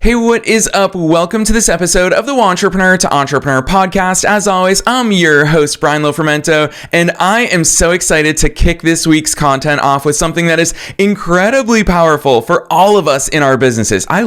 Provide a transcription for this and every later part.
Hey, what is up? Welcome to this episode of the Wantrepreneur to Entrepreneur podcast. As always, I'm your host, Brian Lofermento, and I am so excited to kick this week's content off with something that is incredibly powerful for all of us in our businesses. I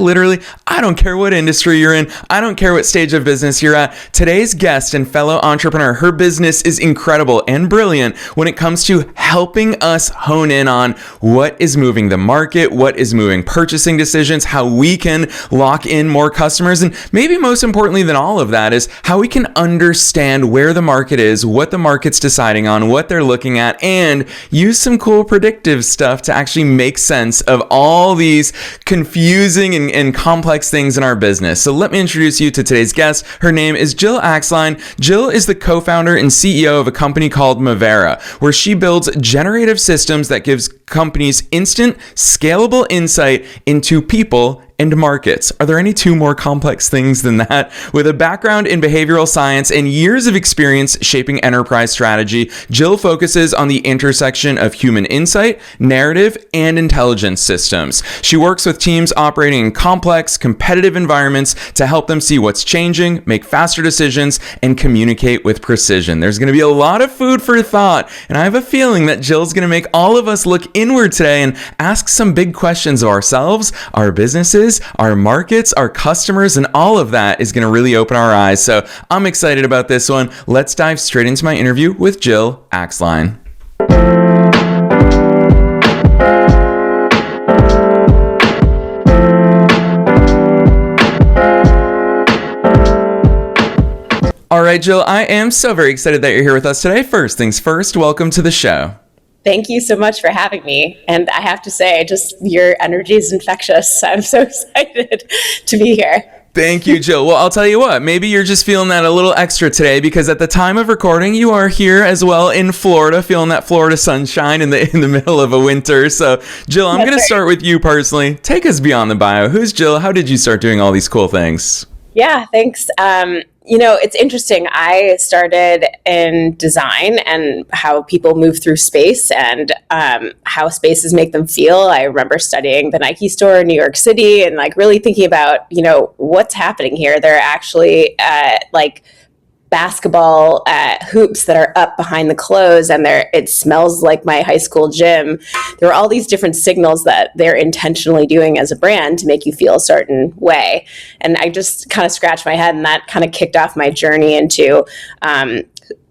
don't care what industry you're in. I don't care what stage of business you're at. Today's guest and fellow entrepreneur, her business is incredible and brilliant when it comes to helping us hone in on what is moving the market, what is moving purchasing decisions, how we can lock in more customers, and maybe most importantly than all of that is how we can understand where the market is, what the market's deciding on, what they're looking at, and use some cool predictive stuff to actually make sense of all these confusing and complex things in our business. So let me introduce you to today's guest. Her name is Jill Axline. Jill is the co-founder and CEO of a company called Mavera, where she builds generative systems that gives companies instant, scalable insight into people and markets. Are there any two more complex things than that? With a background in behavioral science and years of experience shaping enterprise strategy, Jill focuses on the intersection of human insight, narrative, and intelligence systems. She works with teams operating in complex, competitive environments to help them see what's changing, make faster decisions, and communicate with precision. There's going to be a lot of food for thought, and I have a feeling that Jill's going to make all of us look inward today and ask some big questions of ourselves, our businesses, our markets, our customers, and all of that is going to really open our eyes. So I'm excited about this one. Let's dive straight into my interview with Jill Axline. All right, Jill, I am so very excited that you're here with us today. First things first, welcome to the show. Thank you so much for having me. And I have to say, just your energy is infectious. I'm so excited to be here. Thank you, Jill. Well, I'll tell you what, maybe you're just feeling that a little extra today because at the time of recording, you are here as well in Florida, feeling that Florida sunshine in the middle of a winter. So, Jill, I'm going to start with you personally. Take us beyond the bio. Who's Jill? How did you start doing all these cool things? Yeah, thanks. It's interesting. I started in design and how people move through space and how spaces make them feel. I remember studying the Nike store in New York City and really thinking about, what's happening here. There are actually basketball hoops that are up behind the clothes and it smells like my high school gym. There are all these different signals that they're intentionally doing as a brand to make you feel a certain way. And I just kind of scratched my head, and that kind of kicked off my journey into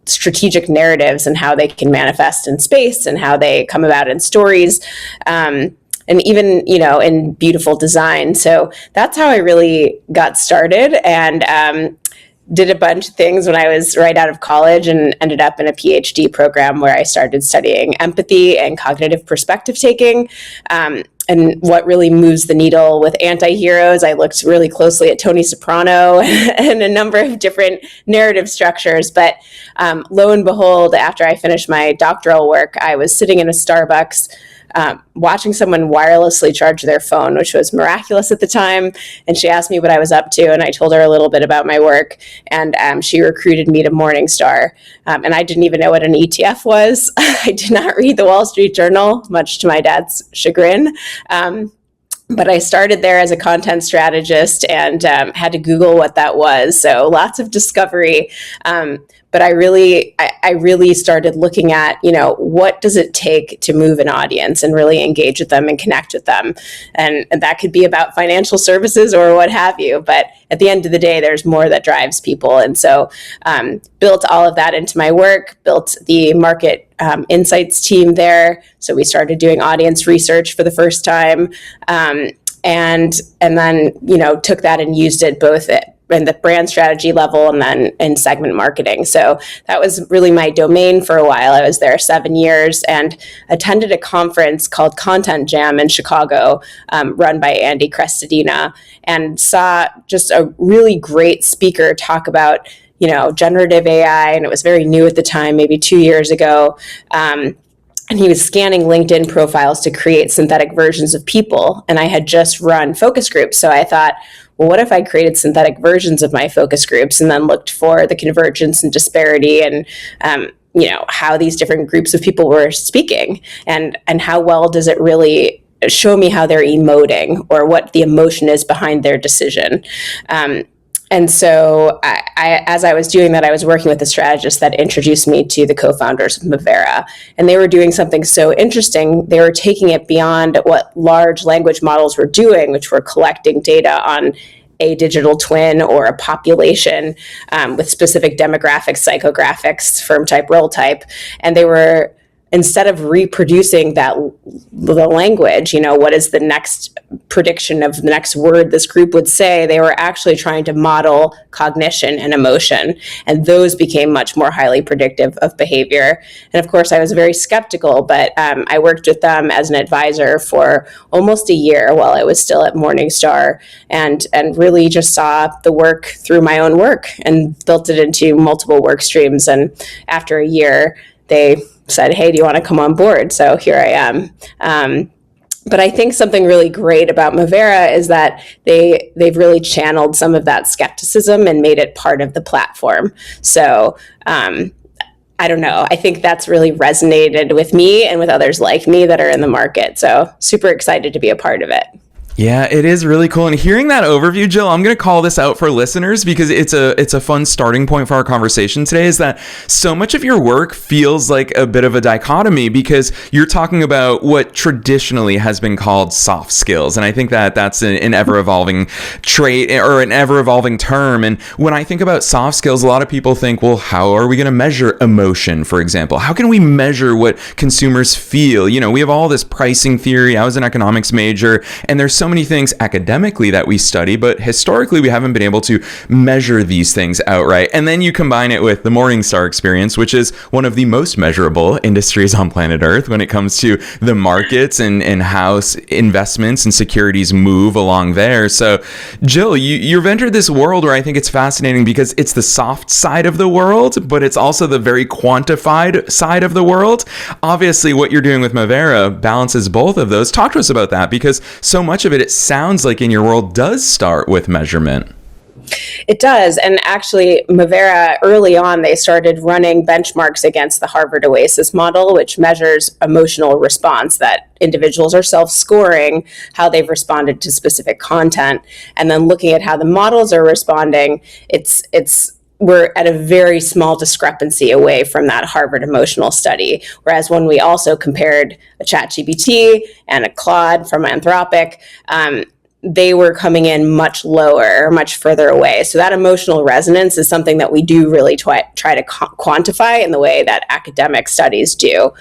strategic narratives and how they can manifest in space and how they come about in stories. And even, in beautiful design. So that's how I really got started, and did a bunch of things when I was right out of college and ended up in a Ph.D. program where I started studying empathy and cognitive perspective taking. And what really moves the needle with anti-heroes. I looked really closely at Tony Soprano and a number of different narrative structures. But lo and behold, after I finished my doctoral work, I was sitting in a Starbucks watching someone wirelessly charge their phone, which was miraculous at the time. And she asked me what I was up to, and I told her a little bit about my work. And she recruited me to Morningstar. And I didn't even know what an ETF was. I did not read the Wall Street Journal, much to my dad's chagrin. But I started there as a content strategist and had to Google what that was. So lots of discovery. But I really started looking at, what does it take to move an audience and really engage with them and connect with them? And that could be about financial services or what have you. But at the end of the day, there's more that drives people. And so built all of that into my work, built the market insights team there. So we started doing audience research for the first time. And then, took that and used it both in the brand strategy level and then in segment marketing. So that was really my domain for a while. I was there 7 years and attended a conference called Content Jam in Chicago, run by Andy Crestodina, and saw just a really great speaker talk about, generative AI. And it was very new at the time, maybe 2 years ago. And he was scanning LinkedIn profiles to create synthetic versions of people. And I had just run focus groups. So I thought, well, what if I created synthetic versions of my focus groups and then looked for the convergence and disparity and, how these different groups of people were speaking and how well does it really show me how they're emoting or what the emotion is behind their decision. And so as I was doing that, I was working with a strategist that introduced me to the co-founders of Mavera. And they were doing something so interesting. They were taking it beyond what large language models were doing, which were collecting data on a digital twin or a population with specific demographics, psychographics, firm type, role type. And they were, instead of reproducing the language, what is the next prediction of the next word this group would say, they were actually trying to model cognition and emotion. And those became much more highly predictive of behavior. And of course, I was very skeptical, but I worked with them as an advisor for almost a year while I was still at Morningstar, and really just saw the work through my own work and built it into multiple work streams. And after a year, they said, hey, do you want to come on board? So here I am. But I think something really great about Mavera is that they've really channeled some of that skepticism and made it part of the platform. So I don't know. I think that's really resonated with me and with others like me that are in the market. So super excited to be a part of it. Yeah, it is really cool. And hearing that overview, Jill, I'm going to call this out for listeners because it's a fun starting point for our conversation today, is that so much of your work feels like a bit of a dichotomy because you're talking about what traditionally has been called soft skills. And I think that that's an ever-evolving trait or an ever-evolving term. And when I think about soft skills, a lot of people think, well, how are we going to measure emotion, for example? How can we measure what consumers feel? We have all this pricing theory. I was an economics major, and there's so many things academically that we study, but historically we haven't been able to measure these things outright. And then you combine it with the Morningstar experience, which is one of the most measurable industries on planet Earth when it comes to the markets and how investments and securities move along there. So Jill, you've entered this world where I think it's fascinating because it's the soft side of the world, but it's also the very quantified side of the world. Obviously, what you're doing with Mavera balances both of those. Talk to us about that, because so much of it sounds like in your world does start with measurement. It does. And actually, Mavera, early on, they started running benchmarks against the Harvard OASIS model, which measures emotional response, that individuals are self-scoring how they've responded to specific content. And then looking at how the models are responding, we're at a very small discrepancy away from that Harvard emotional study. Whereas when we also compared a ChatGPT and a Claude from Anthropic, they were coming in much lower, much further away. So that emotional resonance is something that we do really try to quantify in the way that academic studies do.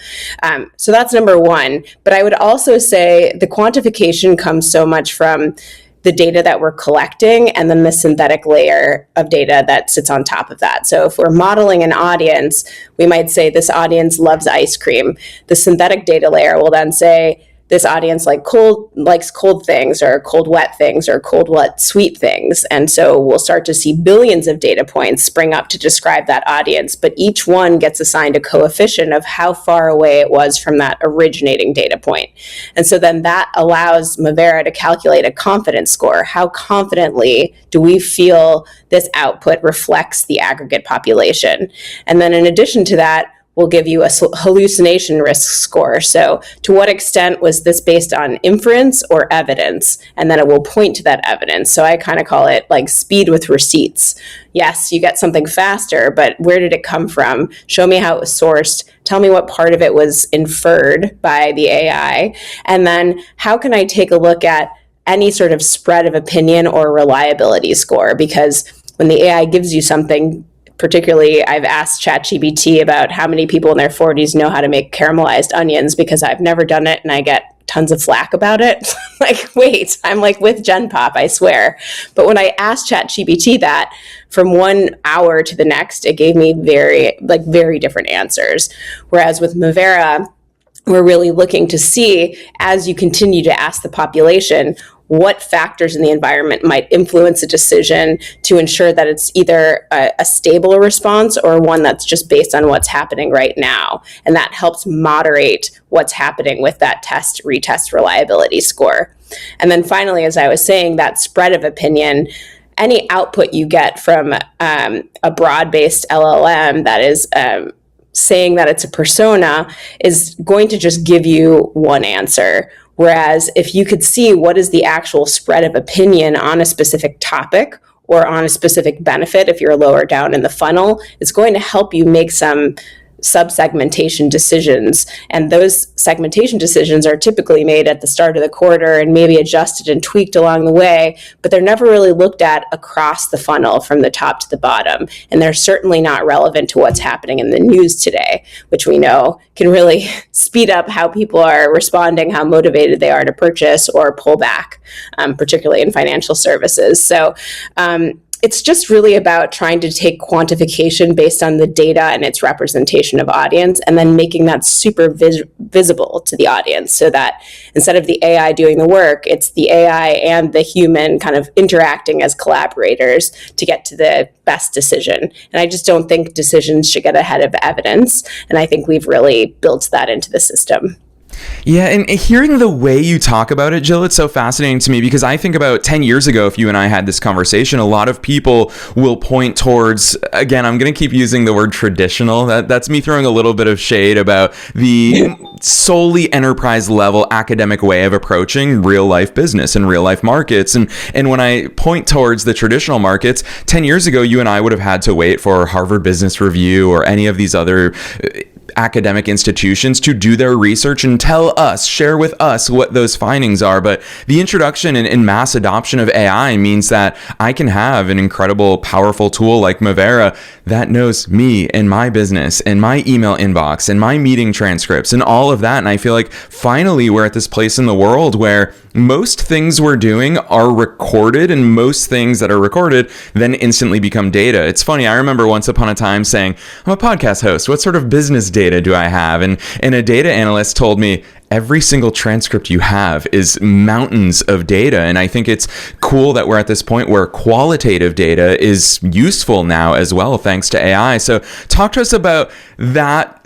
So that's number one. But I would also say the quantification comes so much from the data that we're collecting and then the synthetic layer of data that sits on top of that. So if we're modeling an audience, we might say this audience loves ice cream. The synthetic data layer will then say this audience likes cold things or cold wet things or cold wet sweet things. And so we'll start to see billions of data points spring up to describe that audience, but each one gets assigned a coefficient of how far away it was from that originating data point. And so then that allows Mavera to calculate a confidence score. How confidently do we feel this output reflects the aggregate population? And then in addition to that, we'll give you a hallucination risk score. So to what extent was this based on inference or evidence? And then it will point to that evidence. So I kind of call it like speed with receipts. Yes, you get something faster, but where did it come from? Show me how it was sourced. Tell me what part of it was inferred by the AI. And then how can I take a look at any sort of spread of opinion or reliability score? Because when the AI gives you something, particularly, I've asked ChatGPT about how many people in their 40s know how to make caramelized onions because I've never done it and I get tons of flack about it. Wait, I'm with Gen Pop, I swear. But when I asked ChatGPT that, from 1 hour to the next, it gave me very different answers. Whereas with Mavera, we're really looking to see, as you continue to ask the population, what factors in the environment might influence a decision to ensure that it's either a stable response or one that's just based on what's happening right now. And that helps moderate what's happening with that retest reliability score. And then finally, as I was saying, that spread of opinion, any output you get from a broad-based LLM that is saying that it's a persona is going to just give you one answer. Whereas if you could see what is the actual spread of opinion on a specific topic or on a specific benefit, if you're lower down in the funnel, it's going to help you make some sub-segmentation decisions. And those segmentation decisions are typically made at the start of the quarter and maybe adjusted and tweaked along the way, but they're never really looked at across the funnel from the top to the bottom. And they're certainly not relevant to what's happening in the news today, which we know can really speed up how people are responding, how motivated they are to purchase or pull back, particularly in financial services. So, it's just really about trying to take quantification based on the data and its representation of audience, and then making that super visible to the audience, so that instead of the AI doing the work, it's the AI and the human kind of interacting as collaborators to get to the best decision. And I just don't think decisions should get ahead of evidence. And I think we've really built that into the system. Yeah, and hearing the way you talk about it, Jill, it's so fascinating to me, because I think about 10 years ago, if you and I had this conversation, a lot of people will point towards, again, I'm going to keep using the word traditional. That's me throwing a little bit of shade about the solely enterprise level academic way of approaching real life business and real life markets. And when I point towards the traditional markets, 10 years ago, you and I would have had to wait for Harvard Business Review or any of these other academic institutions to do their research and share with us what those findings are. But the introduction and mass adoption of AI means that I can have an incredible, powerful tool like Mavera that knows me and my business and my email inbox and my meeting transcripts and all of that. And I feel like finally we're at this place in the world where most things we're doing are recorded, and most things that are recorded then instantly become data. It's funny, I remember once upon a time saying, I'm a podcast host. What sort of business data do I have? And a data analyst told me, every single transcript you have is mountains of data. And I think it's cool that we're at this point where qualitative data is useful now as well, thanks to AI. So talk to us about that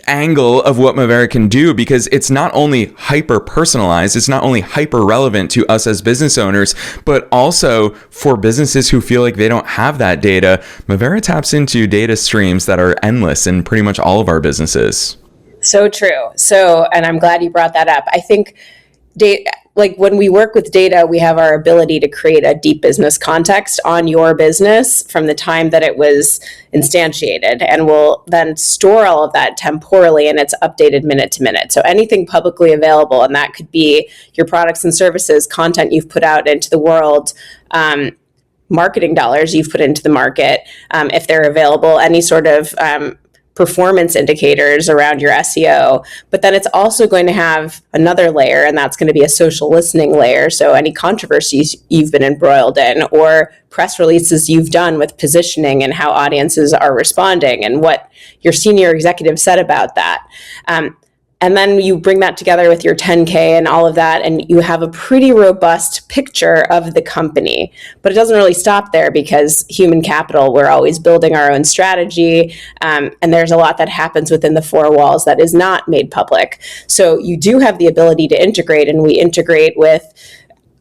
angle of what Mavera can do, because it's not only hyper personalized, it's not only hyper relevant to us as business owners, but also for businesses who feel like they don't have that data. Mavera taps into data streams that are endless in pretty much all of our businesses. So true. And I'm glad you brought that up. I think like when we work with data, we have our ability to create a deep business context on your business from the time that it was instantiated, and we'll then store all of that temporally, and it's updated minute to minute. So anything publicly available, and that could be your products and services, content you've put out into the world, marketing dollars you've put into the market, if they're available, any sort of performance indicators around your SEO. But then it's also going to have another layer, and that's going to be a social listening layer. So any controversies you've been embroiled in, or press releases you've done with positioning and how audiences are responding, and what your senior executive said about that. And then you bring that together with your 10K and all of that, and you have a pretty robust picture of the company. But it doesn't really stop there, because human capital, we're always building our own strategy, and there's a lot that happens within the four walls that is not made public. So you do have the ability to integrate, and we integrate with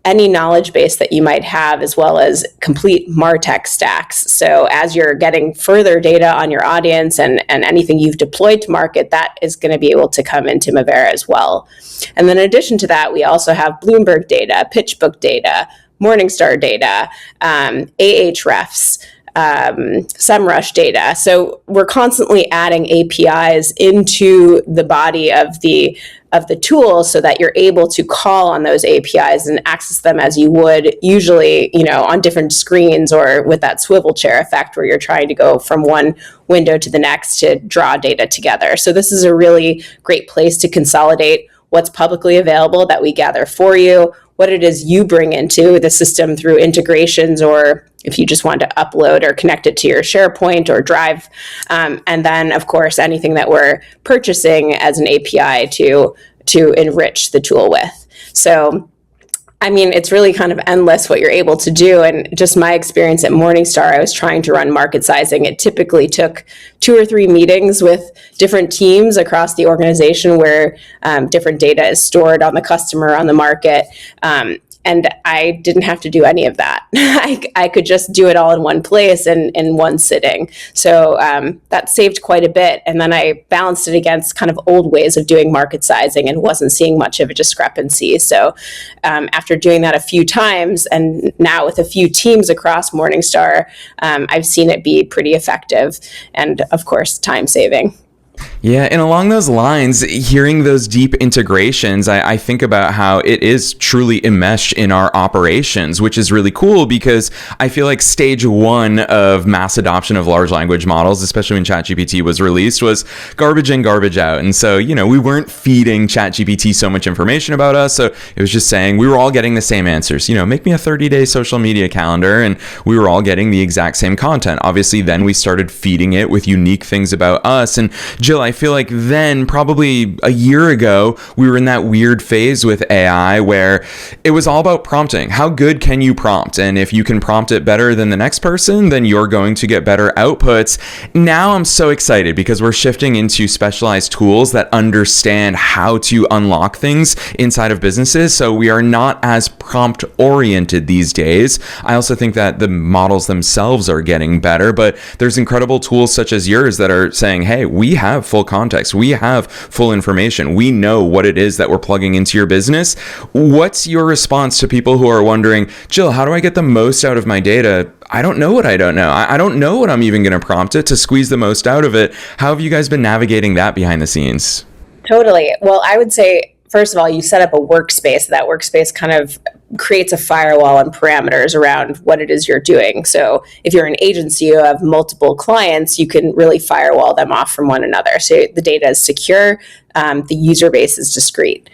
any knowledge base that you might have, as well as complete MarTech stacks. So as you're getting further data on your audience and anything you've deployed to market, that is going to be able to come into Mavera as well. And then in addition to that, we also have Bloomberg data, PitchBook data, Morningstar data, Ahrefs, SEMrush data. So we're constantly adding APIs into the body of the tool, so that you're able to call on those APIs and access them as you would usually, on different screens, or with that swivel chair effect where you're trying to go from one window to the next to draw data together. So this is a really great place to consolidate what's publicly available that we gather for you, what it is you bring into the system through integrations, or if you just want to upload or connect it to your SharePoint or Drive. And then, of course, anything that we're purchasing as an API to enrich the tool with. So, I mean, it's really kind of endless what you're able to do. And just my experience at Morningstar, I was trying to run market sizing. It typically took 2 or 3 meetings with different teams across the organization, where different data is stored on the customer, on the market. And I didn't have to do any of that. I could just do it all in one place and in one sitting. So that saved quite a bit. And then I balanced it against kind of old ways of doing market sizing and wasn't seeing much of a discrepancy. So after doing that a few times, and now with a few teams across Morningstar, I've seen it be pretty effective and, of course, time saving. Yeah, and along those lines, hearing those deep integrations, I think about how it is truly enmeshed in our operations, which is really cool because I feel like stage one of mass adoption of large language models, especially when ChatGPT was released, was garbage in, garbage out. And so, we weren't feeding ChatGPT so much information about us. So it was just saying we were all getting the same answers. Make me a 30-day social media calendar, and we were all getting the exact same content. Obviously, then we started feeding it with unique things about us. And Jill, I feel like then probably a year ago, we were in that weird phase with AI where it was all about prompting. How good can you prompt? And if you can prompt it better than the next person, then you're going to get better outputs. Now I'm so excited because we're shifting into specialized tools that understand how to unlock things inside of businesses. So we are not as prompt oriented these days. I also think that the models themselves are getting better, but there's incredible tools such as yours that are saying, hey, we have full context. We have full information. We know what it is that we're plugging into your business. What's your response to people who are wondering, Jill, how do I get the most out of my data? I don't know what I don't know. I don't know what I'm even going to prompt it to squeeze the most out of it. How have you guys been navigating that behind the scenes? Totally. Well, I would say, first of all, you set up a workspace. That workspace kind of creates a firewall and parameters around what it is you're doing. So if you're an agency, you have multiple clients, you can really firewall them off from one another. So the data is secure, the user base is discrete.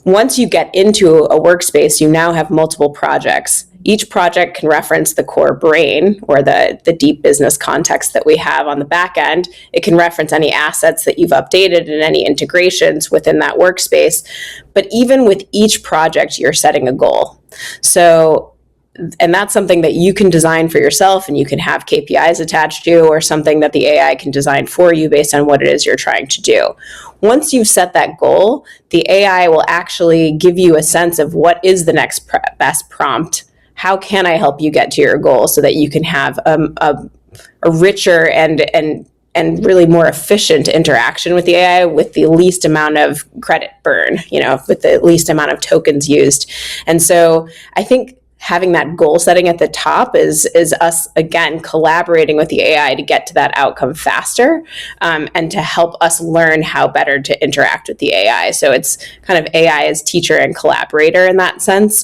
Once you get into a workspace, you now have multiple projects. Each project can reference the core brain or the deep business context that we have on the back end. It can reference any assets that you've updated and any integrations within that workspace. But even with each project, you're setting a goal. So, and that's something that you can design for yourself and you can have KPIs attached to, or something that the AI can design for you based on what it is you're trying to do. Once you've set that goal, the AI will actually give you a sense of what is the next best prompt. How can I help you get to your goal so that you can have a richer and really more efficient interaction with the AI with the least amount of credit burn, with the least amount of tokens used. And so I think having that goal setting at the top is us, again, collaborating with the AI to get to that outcome faster, and to help us learn how better to interact with the AI. So it's kind of AI as teacher and collaborator in that sense.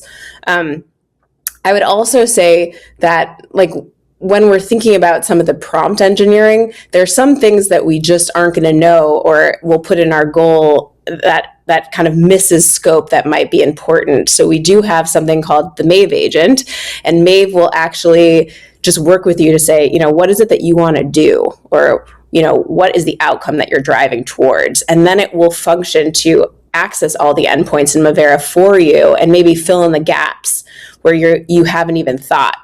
I would also say that, when we're thinking about some of the prompt engineering, there's some things that we just aren't going to know or we'll put in our goal that kind of misses scope that might be important. So we do have something called the Mave agent, and Mave will actually just work with you to say, what is it that you want to do? Or, what is the outcome that you're driving towards? And then it will function to access all the endpoints in Mavera for you and maybe fill in the gaps where you haven't even thought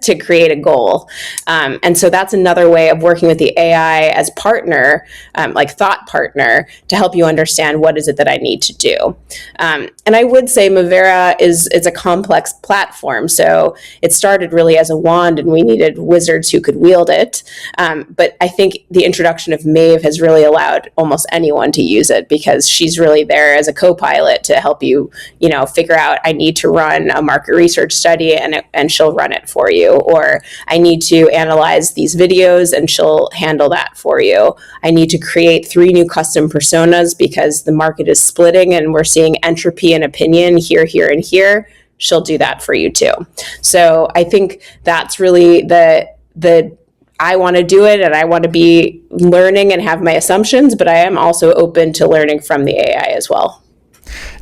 to create a goal. And so that's another way of working with the AI as partner, like thought partner, to help you understand what is it that I need to do. And I would say Mavera is a complex platform. So it started really as a wand and we needed wizards who could wield it. But I think the introduction of Mave has really allowed almost anyone to use it because she's really there as a co-pilot to help you, figure out, I need to run a market research study and she'll run it for you, or I need to analyze these videos and she'll handle that for you. I need to create 3 new custom personas because the market is splitting and we're seeing entropy and opinion here, and here. She'll do that for you too. So I think that's really the I want to do it and I want to be learning and have my assumptions, but I am also open to learning from the AI as well.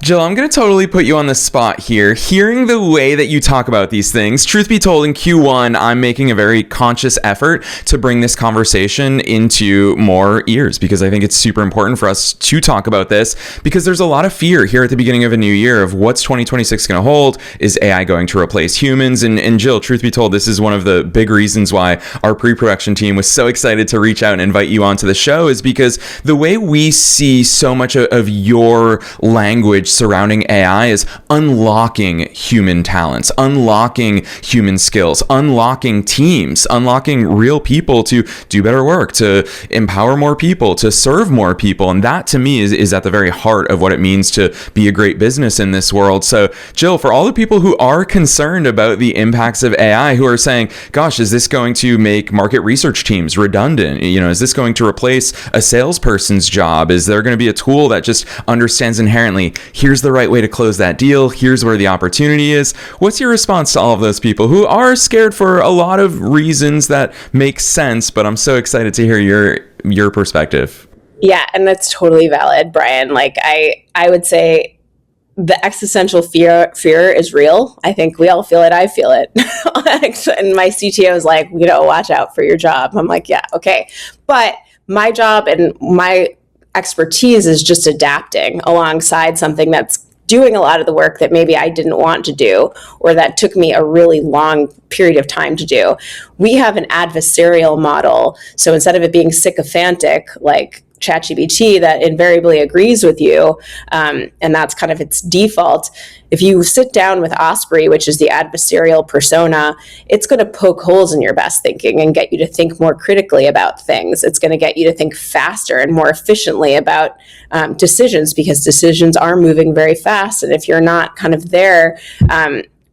Jill, I'm going to totally put you on the spot here. Hearing the way that you talk about these things, truth be told, in Q1, I'm making a very conscious effort to bring this conversation into more ears because I think it's super important for us to talk about this because there's a lot of fear here at the beginning of a new year of what's 2026 going to hold. Is AI going to replace humans? And Jill, truth be told, this is one of the big reasons why our pre-production team was so excited to reach out and invite you onto the show is because the way we see so much of your language surrounding AI is unlocking human talents, unlocking human skills, unlocking teams, unlocking real people to do better work, to empower more people, to serve more people. And that to me is at the very heart of what it means to be a great business in this world. So Jill, for all the people who are concerned about the impacts of AI, who are saying, gosh, is this going to make market research teams redundant? Is this going to replace a salesperson's job? Is there going to be a tool that just understands inherently, here's the right way to close that deal, here's where the opportunity is? What's your response to all of those people who are scared for a lot of reasons that make sense, but I'm so excited to hear your perspective? Yeah, and that's totally valid, Brian. Like I would say the existential fear is real. I think we all feel it. I feel it. And my CTO is like, watch out for your job. I'm like, yeah, okay. But my job and my expertise is just adapting alongside something that's doing a lot of the work that maybe I didn't want to do, or that took me a really long period of time to do. We have an adversarial model. So instead of it being sycophantic, like ChatGPT, that invariably agrees with you, and that's kind of its default. If you sit down with Osprey, which is the adversarial persona, it's going to poke holes in your best thinking and get you to think more critically about things. It's going to get you to think faster and more efficiently about decisions, because decisions are moving very fast. And if you're not kind of there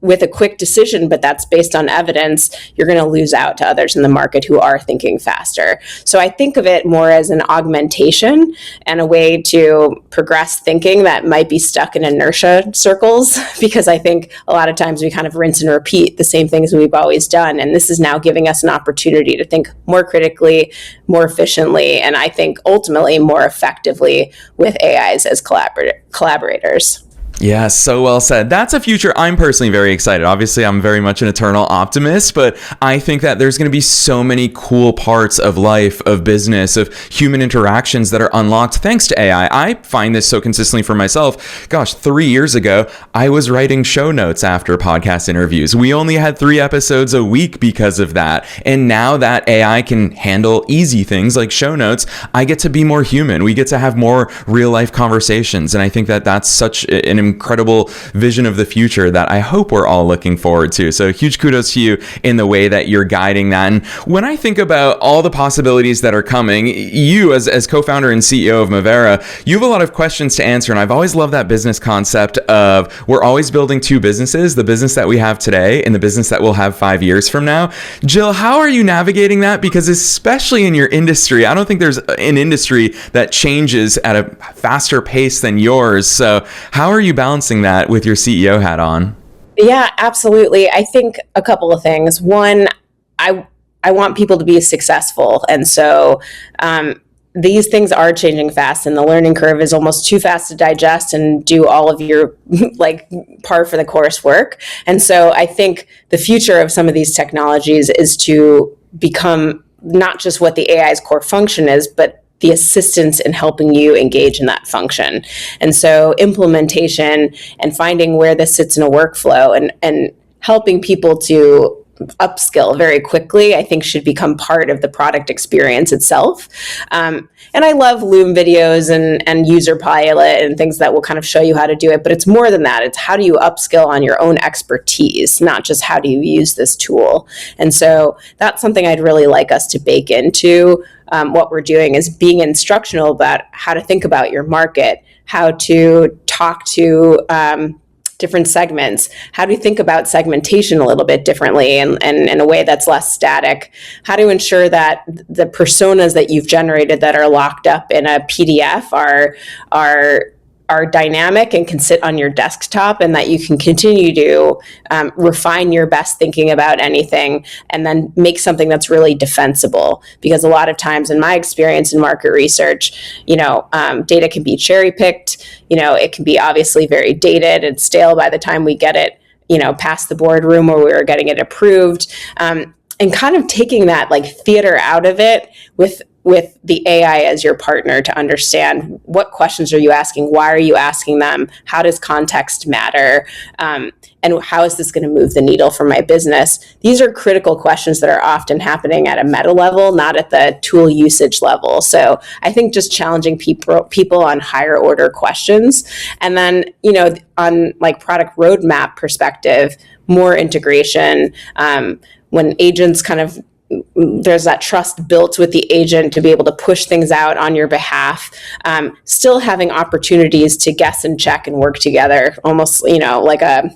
with a quick decision, but that's based on evidence, you're going to lose out to others in the market who are thinking faster. So I think of it more as an augmentation and a way to progress thinking that might be stuck in inertia circles, because I think a lot of times we kind of rinse and repeat the same things we've always done. And this is now giving us an opportunity to think more critically, more efficiently, and I think ultimately more effectively with AIs as collaborators. Yeah, so well said. That's a future I'm personally very excited. Obviously, I'm very much an eternal optimist, but I think that there's going to be so many cool parts of life, of business, of human interactions that are unlocked thanks to AI. I find this so consistently for myself. Gosh, 3 years ago, I was writing show notes after podcast interviews. We only had 3 episodes a week because of that. And now that AI can handle easy things like show notes, I get to be more human. We get to have more real life conversations. And I think that that's such an incredible vision of the future that I hope we're all looking forward to. So huge kudos to you in the way that you're guiding that. And when I think about all the possibilities that are coming, you as co-founder and CEO of Mavera, you have a lot of questions to answer. And I've always loved that business concept of we're always building 2 businesses, the business that we have today and the business that we'll have 5 years from now. Jill, how are you navigating that? Because especially in your industry, I don't think there's an industry that changes at a faster pace than yours. So how are you balancing that with your CEO hat on? Yeah, absolutely. I think a couple of things. One, I want people to be successful. And so these things are changing fast, and the learning curve is almost too fast to digest and do all of your like par for the course work. And so I think the future of some of these technologies is to become not just what the AI's core function is, but the assistance in helping you engage in that function. And so implementation and finding where this sits in a workflow and helping people to upskill very quickly, I think should become part of the product experience itself. And I love Loom videos and user pilot and things that will kind of show you how to do it. But it's more than that. It's how do you upskill on your own expertise, not just how do you use this tool. And so that's something I'd really like us to bake into what we're doing, is being instructional about how to think about your market, how to talk to different segments, how do you think about segmentation a little bit differently and in a way that's less static, how to ensure that the personas that you've generated that are locked up in a PDF are dynamic and can sit on your desktop, and that you can continue to refine your best thinking about anything and then make something that's really defensible. Because a lot of times in my experience in market research, data can be cherry picked, it can be obviously very dated and stale by the time we get it, past the boardroom where we were getting it approved. And kind of taking that like theater out of it with with the AI as your partner to understand what questions are you asking, why are you asking them, how does context matter, and how is this going to move the needle for my business? These are critical questions that are often happening at a meta level, not at the tool usage level. So I think just challenging people on higher order questions. And then, on like product roadmap perspective, more integration, when agents there's that trust built with the agent to be able to push things out on your behalf, still having opportunities to guess and check and work together, almost, like a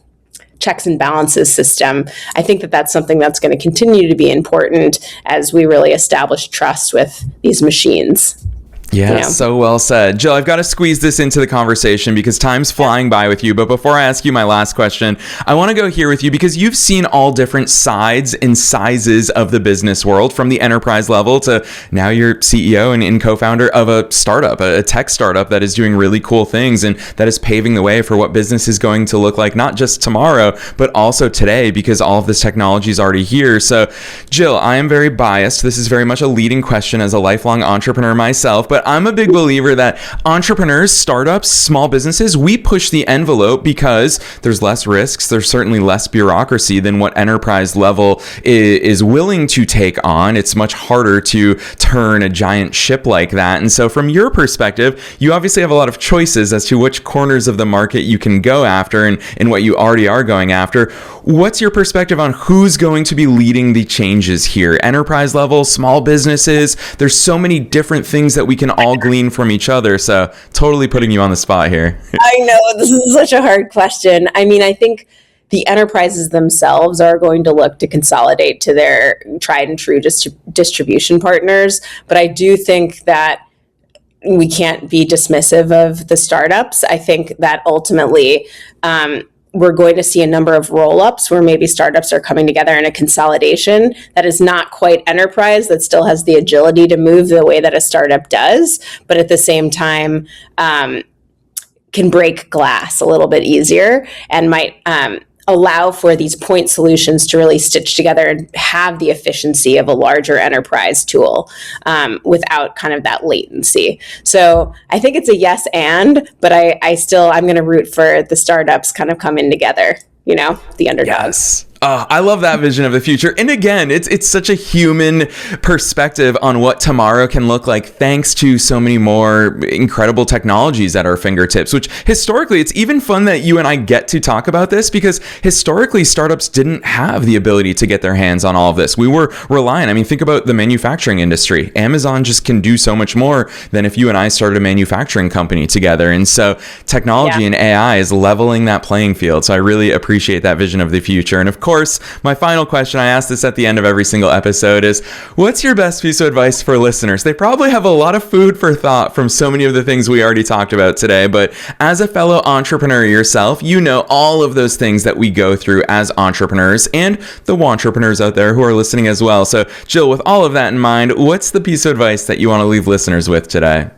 checks and balances system. I think that that's something that's going to continue to be important as we really establish trust with these machines. Yeah, so well said. Jill, I've got to squeeze this into the conversation because time's flying by with you. But before I ask you my last question, I want to go here with you because you've seen all different sides and sizes of the business world, from the enterprise level to now you're CEO and co-founder of a startup, a tech startup that is doing really cool things and that is paving the way for what business is going to look like, not just tomorrow, but also today, because all of this technology is already here. So, Jill, I am very biased. This is very much a leading question as a lifelong entrepreneur myself, but I'm a big believer that entrepreneurs, startups, small businesses, we push the envelope because there's less risks. There's certainly less bureaucracy than what enterprise level is willing to take on. It's much harder to turn a giant ship like that. And so from your perspective, you obviously have a lot of choices as to which corners of the market you can go after and what you already are going after. What's your perspective on who's going to be leading the changes here? Enterprise level, small businesses, there's so many different things that we can all glean from each other. So totally putting you on the spot here. I know, this is such a hard question. I mean, I think the enterprises themselves are going to look to consolidate to their tried and true distribution partners. But I do think that we can't be dismissive of the startups. I think that ultimately, we're going to see a number of roll-ups where maybe startups are coming together in a consolidation that is not quite enterprise, that still has the agility to move the way that a startup does, but at the same time can break glass a little bit easier and might allow for these point solutions to really stitch together and have the efficiency of a larger enterprise tool without kind of that latency. So I think it's a yes and, but I'm going to root for the startups kind of coming together, the underdogs. Yes. I love that vision of the future. And again, it's such a human perspective on what tomorrow can look like, thanks to so many more incredible technologies at our fingertips, which historically, it's even fun that you and I get to talk about this because historically startups didn't have the ability to get their hands on all of this. We were relying, think about the manufacturing industry. Amazon just can do so much more than if you and I started a manufacturing company together. And so technology and AI is leveling that playing field. So I really appreciate that vision of the future. And of course, my final question, I ask this at the end of every single episode, is what's your best piece of advice for listeners? They probably have a lot of food for thought from so many of the things we already talked about today, but as a fellow entrepreneur yourself, you know all of those things that we go through as entrepreneurs and the entrepreneurs out there who are listening as well. So Jill, with all of that in mind, what's the piece of advice that you want to leave listeners with today?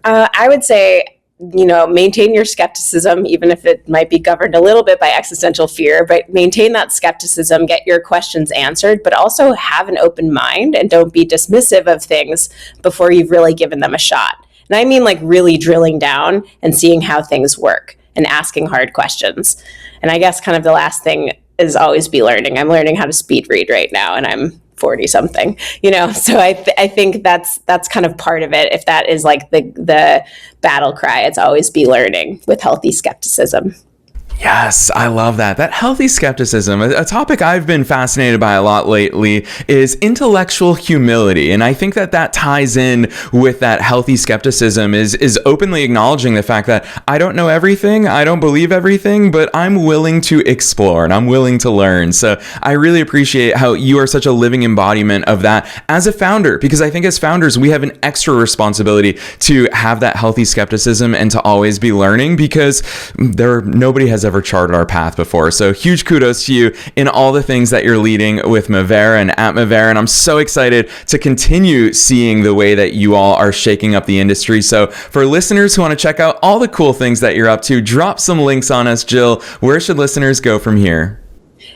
I would say, maintain your skepticism, even if it might be governed a little bit by existential fear, but maintain that skepticism, get your questions answered, but also have an open mind and don't be dismissive of things before you've really given them a shot. And I mean like really drilling down and seeing how things work and asking hard questions. And I guess kind of the last thing is always be learning. I'm learning how to speed read right now, and I'm 40 something, so I think that's kind of part of it. If that is like the battle cry, it's always be learning with healthy skepticism. Yes, I love that. That healthy skepticism, a topic I've been fascinated by a lot lately, is intellectual humility. And I think that ties in with that healthy skepticism is openly acknowledging the fact that I don't know everything, I don't believe everything, but I'm willing to explore and I'm willing to learn. So I really appreciate how you are such a living embodiment of that as a founder, because I think as founders, we have an extra responsibility to have that healthy skepticism and to always be learning, because nobody has ever charted our path before. So huge kudos to you in all the things that you're leading with Mavera and at Mavera. And I'm so excited to continue seeing the way that you all are shaking up the industry. So for listeners who want to check out all the cool things that you're up to, drop some links on us, Jill. Where should listeners go from here?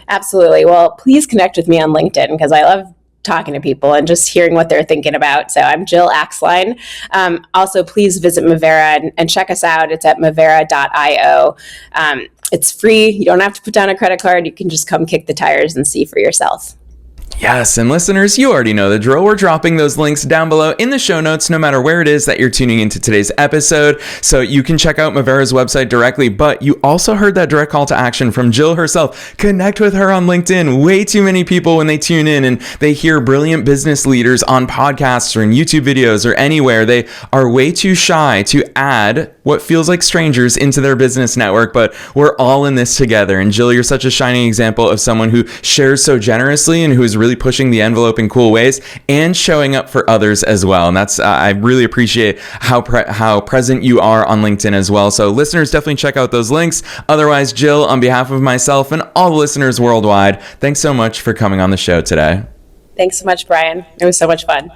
Absolutely. Well, please connect with me on LinkedIn because I love talking to people and just hearing what they're thinking about. So I'm Jill Axline. Also, please visit Mavera and check us out. It's at mavera.io. It's free. You don't have to put down a credit card. You can just come kick the tires and see for yourself. Yes, and listeners, you already know the drill. We're dropping those links down below in the show notes, no matter where it is that you're tuning into today's episode. So you can check out Mavera's website directly, but you also heard that direct call to action from Jill herself. Connect with her on LinkedIn. Way too many people, when they tune in and they hear brilliant business leaders on podcasts or in YouTube videos or anywhere, they are way too shy to add what feels like strangers into their business network, but we're all in this together. And Jill, you're such a shining example of someone who shares so generously and who is really pushing the envelope in cool ways and showing up for others as well. And that's I really appreciate how present you are on LinkedIn as well. So listeners, definitely check out those links. Otherwise, Jill, on behalf of myself and all the listeners worldwide, thanks so much for coming on the show today. Thanks so much, Brian. It was so much fun.